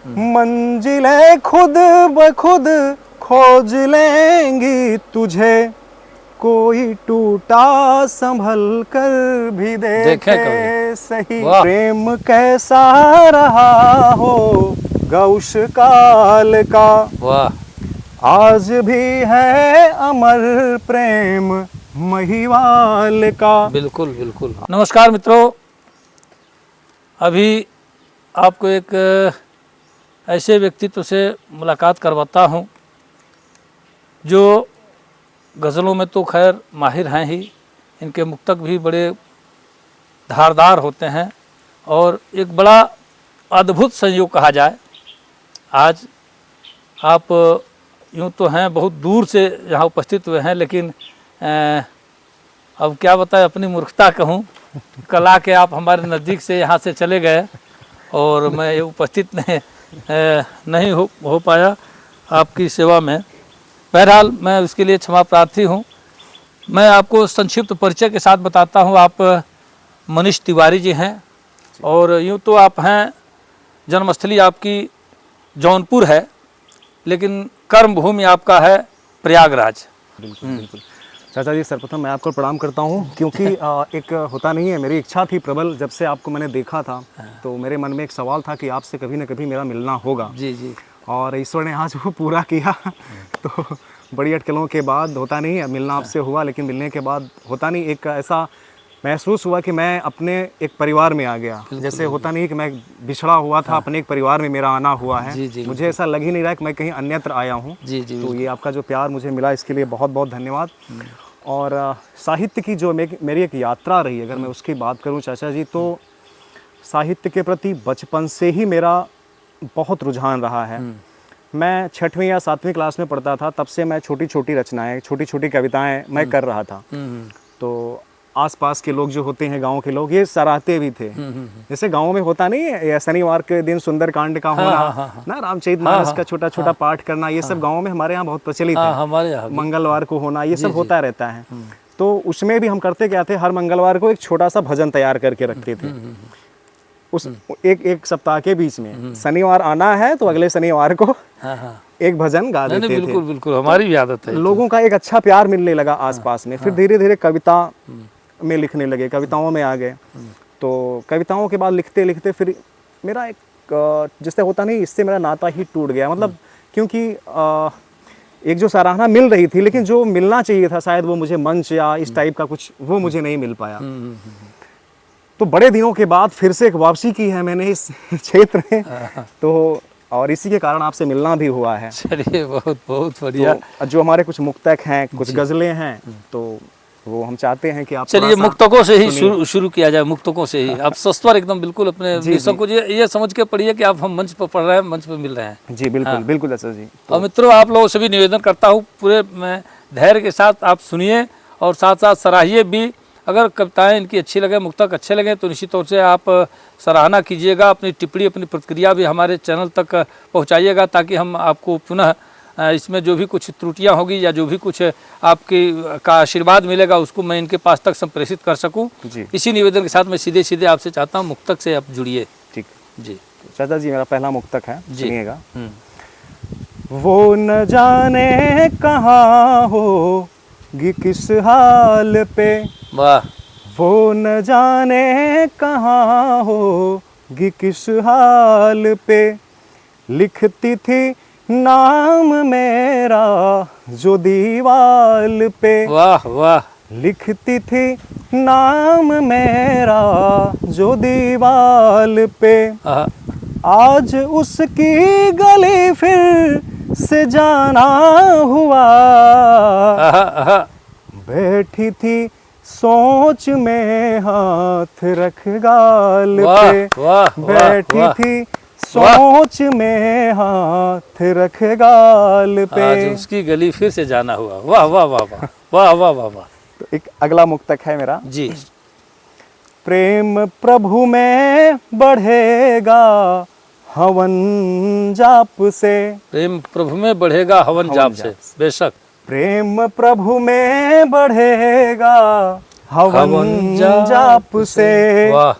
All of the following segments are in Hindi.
मंजिलें खुद ब खुद खोज लेंगी तुझे, कोई टूटा संभल कर भी देखे सही। प्रेम कैसा रहा होगा उस काल का, आज भी है अमर प्रेम महिवाल का। बिल्कुल बिल्कुल। नमस्कार मित्रों, अभी आपको एक ऐसे व्यक्तित्व से मुलाकात करवाता हूँ जो गज़लों में तो खैर माहिर हैं ही, इनके मुक्तक भी बड़े धारदार होते हैं और एक बड़ा अद्भुत संयोग कहा जाए। आज आप यूँ तो हैं बहुत दूर से यहाँ उपस्थित हुए हैं, लेकिन अब क्या बताएं, अपनी मूर्खता कहूँ, कला के आप हमारे नज़दीक से यहाँ से चले गए और मैं उपस्थित नहीं हो पाया आपकी सेवा में। बहरहाल मैं उसके लिए क्षमा प्रार्थी हूँ। मैं आपको संक्षिप्त परिचय के साथ बताता हूँ। आप मनीष तिवारी जी हैं और यूँ तो आप हैं, जन्मस्थली आपकी जौनपुर है, लेकिन कर्मभूमि आपका है प्रयागराज। बिल्कुल बिल्कुल। चाचा जी, सर्वप्रथम मैं आपको प्रणाम करता हूँ, क्योंकि एक होता नहीं है, मेरी इच्छा थी प्रबल, जब से आपको मैंने देखा था तो मेरे मन में एक सवाल था कि आपसे कभी न कभी मेरा मिलना होगा। जी जी। और ईश्वर ने आज वो पूरा किया। तो बड़ी अटकलों के बाद होता नहीं है, मिलना आपसे हुआ, लेकिन मिलने के बाद होता नहीं, एक ऐसा महसूस हुआ कि मैं अपने एक परिवार में आ गया। जैसे होता नहीं कि मैं बिछड़ा हुआ था, अपने एक परिवार में मेरा आना हुआ है। जी, जी, मुझे ऐसा लग ही नहीं रहा है कि मैं कहीं अन्यत्र आया हूँ। जी जी। तो ये आपका जो प्यार मुझे मिला, इसके लिए बहुत बहुत धन्यवाद। और साहित्य की जो मेरी एक यात्रा रही, अगर मैं उसकी बात करूं चाचा जी, तो साहित्य के प्रति बचपन से ही मेरा बहुत रुझान रहा है। मैं 6वीं या 7वीं क्लास में पढ़ता था, तब से मैं छोटी छोटी रचनाएं, छोटी छोटी कविताएं मैं कर रहा था। तो आसपास के लोग जो होते हैं, गांव के लोग, ये सराहते भी थे। जैसे गांव में होता नहीं है, शनिवार के दिन सुंदरकांड का होना, ना रामचरित मानस का छोटा छोटा पाठ करना, ये सब गांव में हमारे यहाँ बहुत प्रचलित है। हमारे यहाँ मंगलवार को होना, ये सब होता रहता है। तो उसमें भी हम करते क्या थे, हर मंगलवार को एक छोटा सा भजन तैयार करके रखते थे। उस एक सप्ताह के बीच में शनिवार आना है तो अगले शनिवार को एक भजन गा देते थे। बिल्कुल बिल्कुल, हमारी भी आदत है। लोगों का एक अच्छा प्यार मिलने लगा आसपास में। फिर धीरे धीरे कविता में लिखने लगे, कविताओं में आ गए। तो कविताओं के बाद लिखते लिखते फिर मेरा एक जिससे होता नहीं, इससे मेरा नाता ही टूट गया। मतलब क्योंकि एक जो सराहना मिल रही थी, लेकिन जो मिलना चाहिए था शायद, वो मुझे मंच या इस टाइप का कुछ, वो मुझे नहीं मिल पाया। तो बड़े दिनों के बाद फिर से एक वापसी की है मैंने इस क्षेत्र में। तो और इसी के कारण आपसे मिलना भी हुआ है। चलिए, बहुत बहुत बढ़िया। तो जो हमारे कुछ मुक्तक हैं, कुछ गजलें हैं, तो वो हम चाहते हैं कि आप चलिए मुक्तकों से ही शुरू किया जाए। मुक्तकों से ही आप सस्वर एकदम बिल्कुल अपने विषय को ये समझ के पढ़िए कि आप हम मंच पर पढ़ रहे हैं, मंच पर मिल रहे हैं। जी बिल्कुल बिल्कुल अच्छा जी। और मित्रों, आप लोगों से भी निवेदन करता हूँ, पूरे मैं धैर्य के साथ आप सुनिए और साथ साथ सराहिए भी। अगर कविताएं इनकी अच्छी लगे, मुक्तक अच्छे लगे, तो निश्चित तौर से आप सराहना कीजिएगा। अपनी टिप्पणी, अपनी प्रतिक्रिया भी हमारे चैनल तक पहुँचाइएगा, ताकि हम आपको पुनः इसमें जो भी कुछ त्रुटियां होगी या जो भी कुछ आपकी का आशीर्वाद मिलेगा, उसको मैं इनके पास तक संप्रेषित कर सकूं। इसी निवेदन के साथ मैं सीधे सीधे आपसे चाहता हूं, मुक्तक से आप जुड़िए। ठीक जी चाचा जी, मेरा पहला मुक्तक है, सुनिएगा। वो न जाने कहाँ होगी किस हाल पे, वाह। वो न जाने कहाँ होगी किस हाल पे, लिखती थी नाम मेरा जो दीवाल पे। वाह वाह। लिखती थी नाम मेरा जो दीवाल पे, आज उसकी गली फिर से जाना हुआ। बैठी थी सोच में हाथ रख गाल पे, बैठी थी सोच में हाथ रख गाल पे, आज उसकी गली फिर से जाना हुआ। वाह वाह वाह वाह वाह वाह वाह वाह। तो एक अगला मुक्तक है मेरा जी। प्रेम प्रभु में बढ़ेगा हवन जाप से, प्रेम प्रभु में बढ़ेगा हवन जाप से। बेशक। प्रेम प्रभु में बढ़ेगा हवन जाप से। वाह।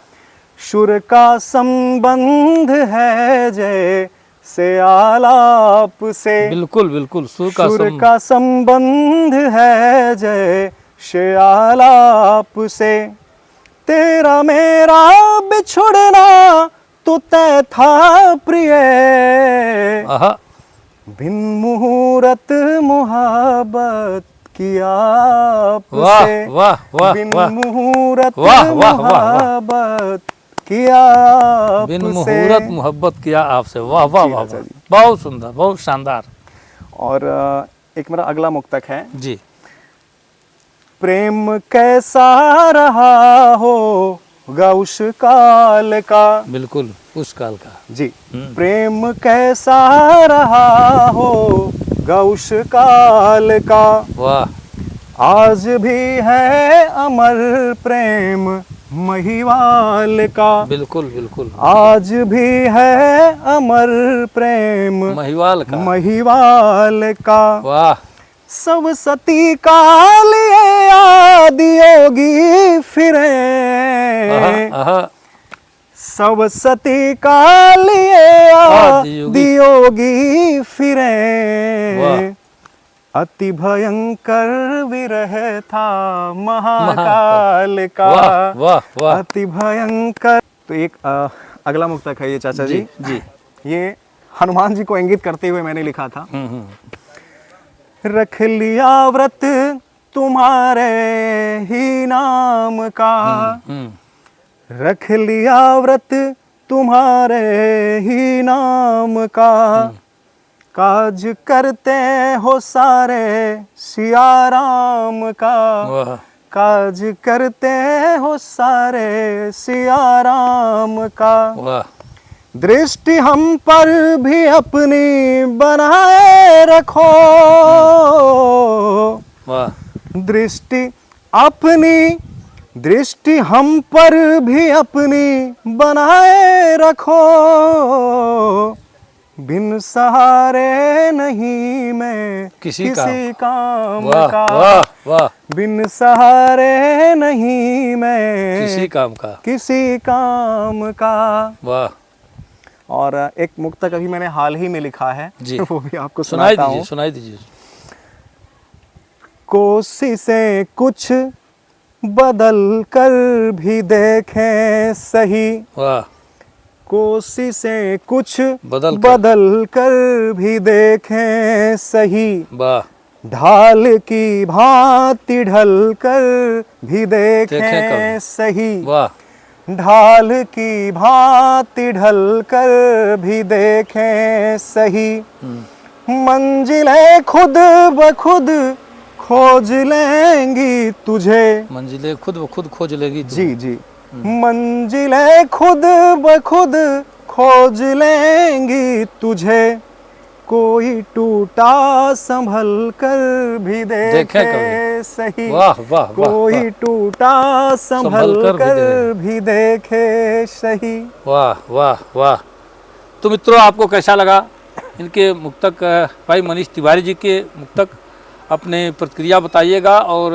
शुर का संबंध है जय से आलाप से बिल्कुल बिल्कुल सुर का सुर का संबंध है जैसे आलाप से। तेरा मेरा बिछुड़ना तो तय था प्रिय, आहा, बिन मुहूर्त मुहब्बत किया वाह आपसे, वाह वाह बिन वाह, मुहूर्त वाह, वाह, वाह, वाह। मुहब्बत किया बिन आपसे। मुहूर्त मोहब्बत किया आपसे, वाह वाह जी, वाह अच्छा वाह, जी। बहुत सुंदर, बहुत शानदार। और एक मेरा अगला मुक्तक है। जी प्रेम कैसा रहा होगा उस काल का, बिल्कुल उस काल का। जी, प्रेम कैसा रहा होगा उस काल का, वाह, आज भी है अमर प्रेम महिवाल का, बिल्कुल बिल्कुल, आज भी है अमर प्रेम महिवाल का, महिवाल का। वाह, सब सती का लिए आदि योगी फिरे, आहा, आहा, सब सती का लिए आदि आदि योगी फिरे, वाह, अति भयंकर विरह था महाकाल का, वाह वाह वाह, अति भयंकर। तो एक अगला मुक्तक है ये चाचा जी, जी, ये हनुमान जी को इंगित करते हुए मैंने लिखा था। हम्म, रख लिया व्रत तुम्हारे ही नाम का, रख लिया व्रत तुम्हारे ही नाम का, काज करते हो सारे सिया राम का, वाह, काज करते हो सारे सिया राम का। वाह, दृष्टि हम पर भी अपनी बनाए रखो, वाह, दृष्टि अपनी, दृष्टि हम पर भी अपनी बनाए रखो, बिन सहारे नहीं मैं किसी काम वाह का, वाह वाह, बिन सहारे नहीं मैं किसी काम का, किसी काम का। वाह, और एक मुक्तक अभी मैंने हाल ही में लिखा है जी। वो भी आपको सुनाई सुनाता दीजिए, हूँ। सुनाई दीजिए। कोशिशें कुछ बदल कर भी देखें सही, वाह, कोशिशें कुछ बदल कर। बदल कर भी देखें सही, वाह, ढाल की भांति ढल कर भी देखें देखें कभी। सही, वाह, ढाल की भांति ढल कर भी देखें सही, मंजिलें खुद ब खुद खोज लेंगी तुझे, मंजिलें खुद ब खुद खोज लेगी तू। जी जी, मंजिलें खुद ब खुद खोज लेंगी तुझे, कोई टूटा संभल कर भी देखे कभी। सही, वाह वाह वाह, कोई वाह, टूटा संभल कर भी देखे सही। वाह वाह वाह। तो मित्रों, आपको कैसा लगा इनके मुक्तक, भाई मनीष तिवारी जी के मुक्तक? अपने प्रतिक्रिया बताइएगा और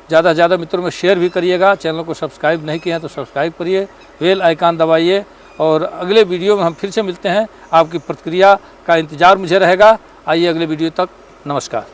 ज़्यादा से ज़्यादा मित्रों में शेयर भी करिएगा। चैनल को सब्सक्राइब नहीं किए हैं तो सब्सक्राइब करिए, बेल आइकन दबाइए, और अगले वीडियो में हम फिर से मिलते हैं। आपकी प्रतिक्रिया का इंतज़ार मुझे रहेगा। आइए अगले वीडियो तक, नमस्कार।